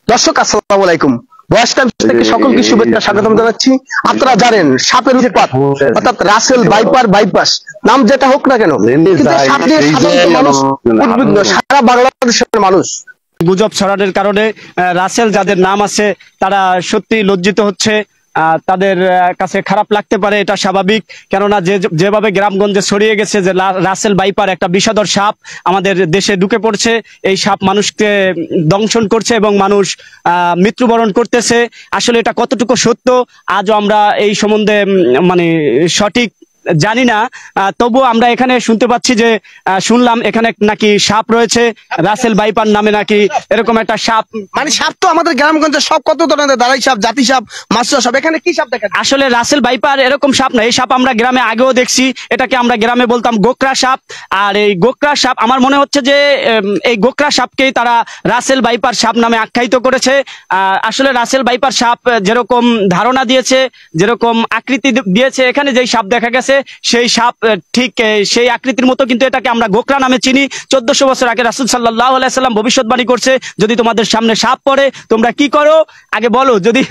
দর্শক আসসালামু আলাইকুম। ভয়েস টাইমস থেকে সকলকে শুভেচ্ছা স্বাগতম জানাচ্ছি। আপনারা জানেন সাপের উৎপাত অর্থাৎ রাসেল ভাইপার বাইপাস নাম যেটা হোক না কেন, কিন্তু সাপ নিয়ে সাধারণত মানুষ উদ্বিগ্ন, সারা বাংলাদেশের মানুষ গুজব ছড়ানোর কারণে রাসেল যাদের নাম আছে তারা সত্যি লজ্জিত হচ্ছে। তাদের কাছে খারাপ লাগতে পারে, এটা স্বাভাবিক। কেননা যেভাবে গ্রামগঞ্জে ছড়িয়ে গেছে যে রাসেল ভাইপার একটা বিষধর সাপ আমাদের দেশে ঢুকে পড়ছে, এই সাপ মানুষকে দংশন করছে এবং মানুষ মৃত্যুবরণ করতেছে। আসলে এটা কতটুকু সত্য আজও আমরা এই সম্বন্ধে মানে সঠিক জানি না। তবুও আমরা এখানে শুনতে পাচ্ছি যে শুনলাম এখানে নাকি সাপ রয়েছে, রাসেল ভাইপার নামে নাকি এরকম একটা সাপ। মানে সাপ তো আমাদের গ্রামগঞ্জে সব কত ধরনের, দাঁড়াই সাপ, জাতি সাপ, মাছুয়া সাপ, এখানে কি সাপ দেখা যায়? আসলে রাসেল ভাইপার এরকম সাপ না, এই সাপ আমরা গ্রামে আগেও দেখছি। এটাকে আমরা গ্রামে বলতাম গোকরা সাপ। আর এই গোকরা সাপ আমার মনে হচ্ছে যে এই গোকরা সাপকেই তারা রাসেল ভাইপার সাপ নামে আখ্যায়িত করেছে। আসলে রাসেল ভাইপার সাপ যেরকম ধারণা দিয়েছে, যেরকম আকৃতি দিয়েছে, এখানে যেই সাপ দেখা গেছে সেই সাপ ঠিক সেই আকৃতির মতো, কিন্তু এটাকে আমরা গোকরা নামে চিনি। 1400 বছর আগে রাসূল সাল্লাল্লাহু আলাইহি সাল্লাম ভবিষ্যৎবাণী করছে, যদি তোমাদের সামনে সাপ পড়ে তোমরা কি করো আগে বলো। যদি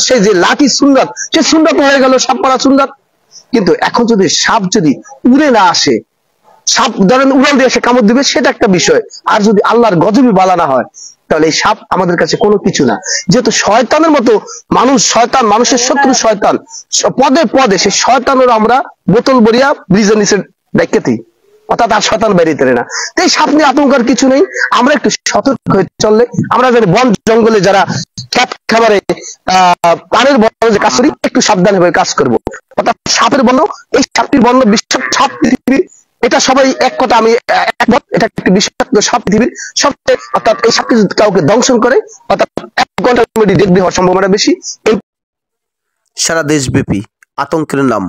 সেই যে লাঠি সুন্নাত, সে সুন্নাত হয়ে গেল, সাপ মারা সুন্নাত। কিন্তু এখন যদি সাপ যদি উড়ে না আসে, সাপ ধরেন উড়াল দিয়ে এসে কামড় দিবে, সেটা একটা বিষয়। আর যদি আল্লাহর গজবই বালা না হয়, তাহলে এই সাপ আমাদের কাছে কোনো কিছু না। যেহেতু শয়তানের মতো মানুষ, শয়তান মানুষের শত্রু, শয়তান পদে পদে, সে শয়তানের আমরা বোতল বরিয়া ব্রিজের নিচে দেখতেই, অর্থাৎ আর শয়তান বেরিয়ে না। এই সাপ নিয়ে আতঙ্কের কিছু নেই। আমরা একটু সতর্ক হয়ে চললে, আমরা জানি বন জঙ্গলে যারা খ্যাত খাবারে পানের বর্ণ যে কাজ করি, একটু সাবধান হয়ে কাজ করবো। অর্থাৎ সাপের বর্ণ, এই সাপটির বর্ণ বিষাক্ত সাপ পৃথিবী, এটা সবাই এক কথা, আমি একমত। এটা একটি বিষাক্ত সাপ পৃথিবীর সবচেয়ে, অর্থাৎ এই সাপটি যদি কাউকে দংশন করে, অর্থাৎ 1 ঘন্টার মধ্যে ডেথ হওয়ার সম্ভাবনা বেশি। এই সারা দেশব্যাপী আতঙ্কের নাম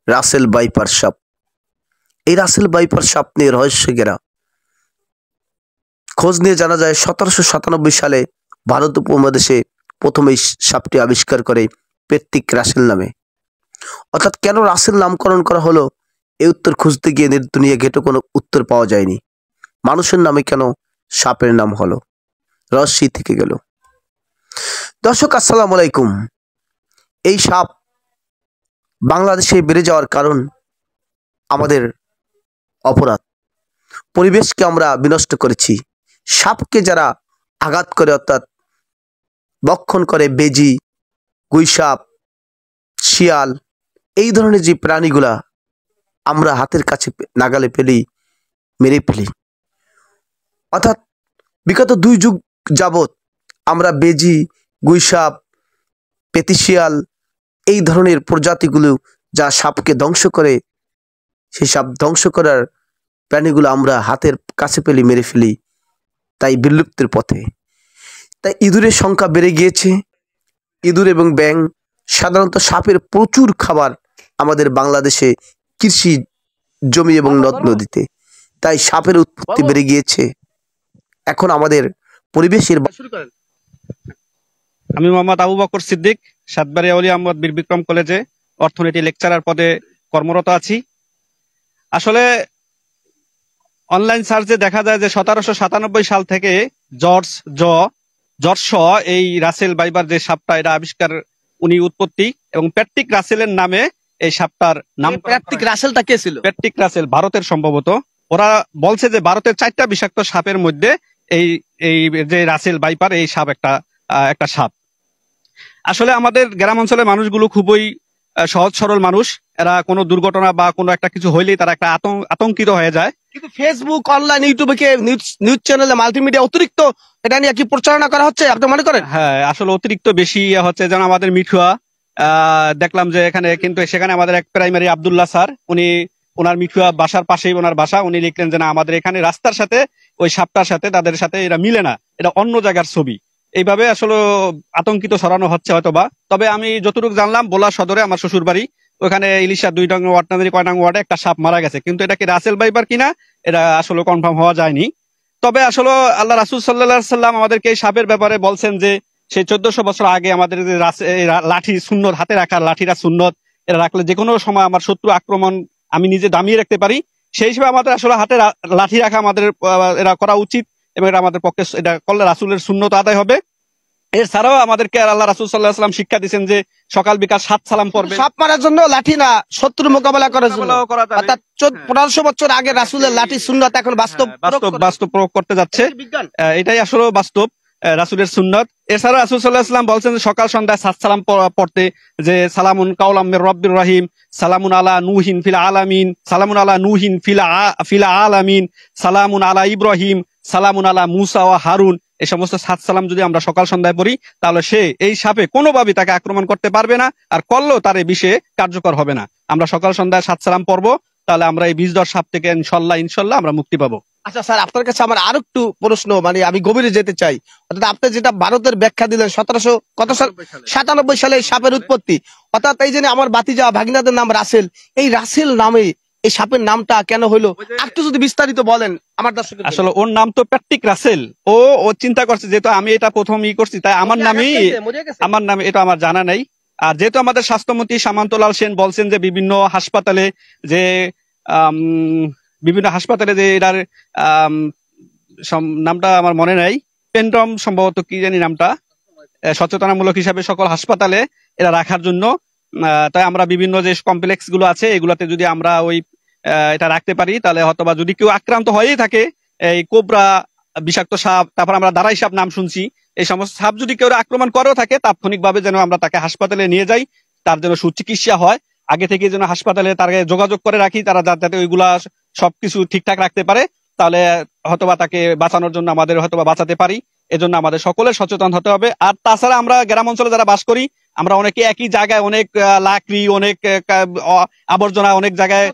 রাসেল ভাইপার সাপ। এই রাসেল ভাইপার সাপ নিয়ে রহস্য ঘেরা খোঁজ নিয়ে জানা যায় 1797 সালে ভারত উপমহাদেশে প্রথম এই সাপটি আবিষ্কার করে পেট্রিক রাসেল নামে। অর্থাৎ কেন রাসেল নামকরণ করা হলো, এই উত্তর খুঁজতে গিয়ে দুনিয়া ঘেটে কোনো উত্তর পাওয়া যায়নি। মানুষের নামে কেন সাপের নাম হলো, রহস্যই থেকে গেল। দর্শক আসসালামু আলাইকুম। এই সাপ বাংলাদেশে বেড়ে যাওয়ার কারণ আমাদের অপরাধ। পরিবেশকে আমরা বিনষ্ট করেছি। সাপকে যারা আঘাত করে, অর্থাৎ ভক্ষণ করে, বেজি, গুইসাপ, শিয়াল, এই ধরনের যে প্রাণীগুলা আমরা হাতের কাছে নাগালে পেলি মেরে ফেলি। অর্থাৎ বিগত 2 যুগ যাবৎ আমরা বেজি, গুইসাপ, পেতিশিয়াল, এই ধরনের প্রজাতিগুলো যা সাপকে ধ্বংস করে, সেই সাপ ধ্বংস করার প্রাণীগুলো আমরা হাতের কাছে পেলে মেরে ফেলি, তাই বিলুপ্তির পথে। তাই ইঁদুরের সংখ্যা বেড়ে গিয়েছে। ইঁদুর এবং ব্যাঙ, সাধারণত সাপের প্রচুর খাবার আমাদের বাংলাদেশে কৃষি জমি এবং নদ নদীতে, তাই সাপের উৎপত্তি বেড়ে গিয়েছে। এখন আমাদের পরিবেশের। আমি মোহাম্মদ আবু বকর সিদ্দিক, সাতবাড়িয়া ওলি আহমদ বীর বিক্রম কলেজে অর্থনীতি লেকচারার পদে কর্মরত আছি। আসলে অনলাইন সার্চে দেখা যায় যে 1797 সাল থেকে জর্জ শ এই রাসেল ভাইপার যে সাপটা, এটা আবিষ্কার উনি উৎপত্তি, এবং প্যাট্রিক রাসেলের নামে এই সাপটার নাম। প্যাট্রিক রাসেলটা কে ছিল? প্যাট্রিক রাসেল ভারতের সম্ভবত। ওরা বলছে যে ভারতের 4টা বিষাক্ত সাপের মধ্যে এই যে রাসেল ভাইপার, এই সাপ একটা সাপ। আসলে আমাদের গ্রাম অঞ্চলের মানুষগুলো খুবই সহজ সরল মানুষ। এরা কোনো দুর্ঘটনা বা কোনো একটা কিছু হইলেই তারা একটা আতঙ্কিত হয়ে যায়। কিন্তু ফেসবুক, অনলাইন, ইউটিউবে নিউজ চ্যানেলে, মাল্টিমিডিয়া অতিরিক্ত এটা নিয়ে কি প্রচারণা করা হচ্ছে, আপনি মনে করেন? হ্যাঁ, আসলে অতিরিক্ত বেশি হচ্ছে। যেন আমাদের মিঠুয়া দেখলাম যে এখানে, কিন্তু সেখানে আমাদের এক প্রাইমারি আব্দুল্লাহ স্যার, ওনার মিঠুয়া বাসার পাশেই ওনার বাসা, উনি লিখলেন যে না, আমাদের এখানে রাস্তার সাথে ওই সাপটার সাথে তাদের সাথে এরা মিলে না, এটা অন্য জায়গার ছবি। এইভাবে আসলে আতঙ্কিত ছড়ানো হচ্ছে হয়তোবা। তবে আমি যতটুকু জানলাম, বোলা সদরে আমার শ্বশুর বাড়ি, ওখানে ইলিশা 2 নং ওয়ার্ড না জানি কয় নং ওয়ার্ডে একটা সাপ মারা গেছে, কিন্তু এটা কি রাসেল ভাইপার কিনা এটা আসলে কনফার্ম হওয়া যায়নি। তবে আসলে আল্লাহ রাসূল সাল্লাল্লাহু আলাইহি সাল্লাম আমাদেরকে এই সাপের ব্যাপারে বলছেন যে সেই 1400 বছর আগে আমাদের যে লাঠি সুন্নত, হাতে রাখা লাঠিরা সুন্নত, এটা রাখলে যে কোনো সময় আমার শত্রু আক্রমণ আমি নিজে দামিয়ে রাখতে পারি। সেই হিসেবে আমাদের আসলে হাতে লাঠি রাখা আমাদের এটা করা উচিত, এবং এটা আমাদের পক্ষে, এটা করলে রাসূলের সুন্নত আদায় হবে। এছাড়াও আমাদেরকে আল্লাহ রাসূল সাল্লাল্লাহু আলাইহি ওয়াসাল্লাম শিক্ষা দিয়েছেন যে সকাল বিকাল 7 সালাম পড়বে। সাপ মারার জন্য লাঠি না, শত্রু মোকাবেলা করার জন্য। মোকাবেলাও করা যাবে। অর্থাৎ 1500 বছর আগে রাসূলের লাঠি সুন্নাত এখন বাস্তব বাস্তব প্রয়োগ করতে যাচ্ছে। বিজ্ঞান। এটাই আসলে বাস্তব রাসূলের সুন্নাত। এছাড়া রাসূল সাল্লাল্লাহু আলাইহি ওয়াসাল্লাম বলছেন যে সকাল সন্ধ্যায় 7 সালাম পড়তে, যে সালামুন কাওলাম মির রাব্বির রহিম, সালামুন আলা নূহিন ফিল আলামিন, সালামুন আলা নূহিন ফিল আলামিন, সালামুন আলা ইব্রাহিম, সালামুন আলা মুসা ওয়া হারুন। এই সমস্ত 7 সালাম যদি আমরা সকাল সন্ধ্যায় পড়ি, তাহলে সে এই সাপে কোনোভাবেই তাকে আক্রমণ করতে পারবে না, আর করলেও তার এই বিষে কার্যকর হবে না। আমরা সকাল সন্ধ্যায় 7 সালাম পড়বো, তাহলে আমরা এই বিষধর সাপ থেকে ইনশাল্লাহ আমরা মুক্তি পাবো। আচ্ছা স্যার, আপনার কাছে আমার আরো একটু প্রশ্ন, মানে আমি গভীরে যেতে চাই। অর্থাৎ আপনি যেটা ভারতের ব্যাখ্যা দিলেন 1797 সালে এই সাপের উৎপত্তি, অর্থাৎ এই যে আমার বাতিজা ভাগিনাদের নাম রাসেল, এই রাসেল নামে এই সাপের নামটা কেন হলো, একটু যদি বিস্তারিত বলেন আমার দর্শকদের। আসলে ওর নাম তো প্যাট্রিক রাসেল। ও চিন্তা করছে যেহেতু আমি এটা প্রথম করছি, তাই আমার নামে এটা আমার জানা নাই। আর যেহেতু আমাদের স্বাস্থ্যমন্ত্রী সামন্তলাল সেন বলছেন যে বিভিন্ন হাসপাতালে যে এটার নামটা আমার মনে নাই, পেন্টম সম্ভবত কি জানি নামটা, সচেতনামূলক হিসাবে সকল হাসপাতালে এটা রাখার জন্য। তাই আমরা বিভিন্ন যে কমপ্লেক্স গুলো আছে এগুলাতে যদি আমরা এটা রাখতে পারি, তাহলে হয়তোবা যদি কেউ আক্রান্ত হয়েই থাকে, এই কোবরা, বিষাক্ত সাপ, তারপর আমরা দাঁড়াই সাপ নাম শুনছি, এই সমস্ত সাপ যদি কেউ আক্রমণ করেও থাকে, তাৎক্ষণিকভাবে যেন আমরা তাকে হাসপাতালে নিয়ে যাই, তার যেন সুচিকিৎসা হয়। আগে থেকে যেন হাসপাতালে তার যোগাযোগ করে রাখি, তারা যাতে ওইগুলা সবকিছু ঠিকঠাক রাখতে পারে, তাহলে হয়তোবা তাকে বাঁচানোর জন্য আমাদের হয়তোবা বাঁচাতে পারি। এজন্য আমাদের সকলের সচেতন হতে হবে। আর তাছাড়া আমরা গ্রাম অঞ্চলে যারা বাস করি, আমরা অনেকে একই জায়গায় অনেক লাকড়ি, অনেক আবর্জনা অনেক জায়গায়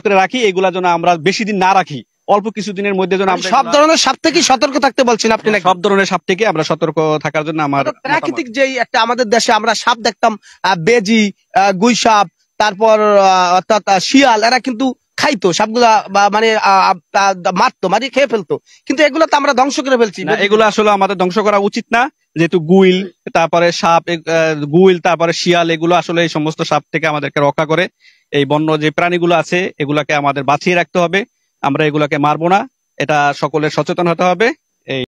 করে রাখি, এগুলা যেন আমরা বেশি দিন না রাখি, অল্প কিছুদিনের মধ্যে যেন আমরা সব ধরনের সাপ থেকে সতর্ক থাকতে বলছেন আপনি নাকি? সব ধরনের সাপ থেকে আমরা সতর্ক থাকার জন্য আমার প্রাকৃতিক যেই একটা আমাদের দেশে আমরা সাপ দেখতাম, বেজি, গুই সাপ, তারপর অর্থাৎ শিয়াল, এরা কিন্তু খাইতো সাপগুলা, মানে মারতো, মারি খেয়ে ফেলতো, কিন্তু এগুলো তো আমরা ধ্বংস করে ফেলছি। এগুলো আসলে আমাদের ধ্বংস করা উচিত না, যেহেতু গুইল, তারপরে সাপ, গুইল, তারপরে শিয়াল, এগুলো আসলে এই সমস্ত সাপ থেকে আমাদেরকে রক্ষা করে। এই বন্য যে প্রাণীগুলো আছে এগুলাকে আমাদের বাঁচিয়ে রাখতে হবে, আমরা এগুলাকে মারবো না, এটা সকলের সচেতন হতে হবে।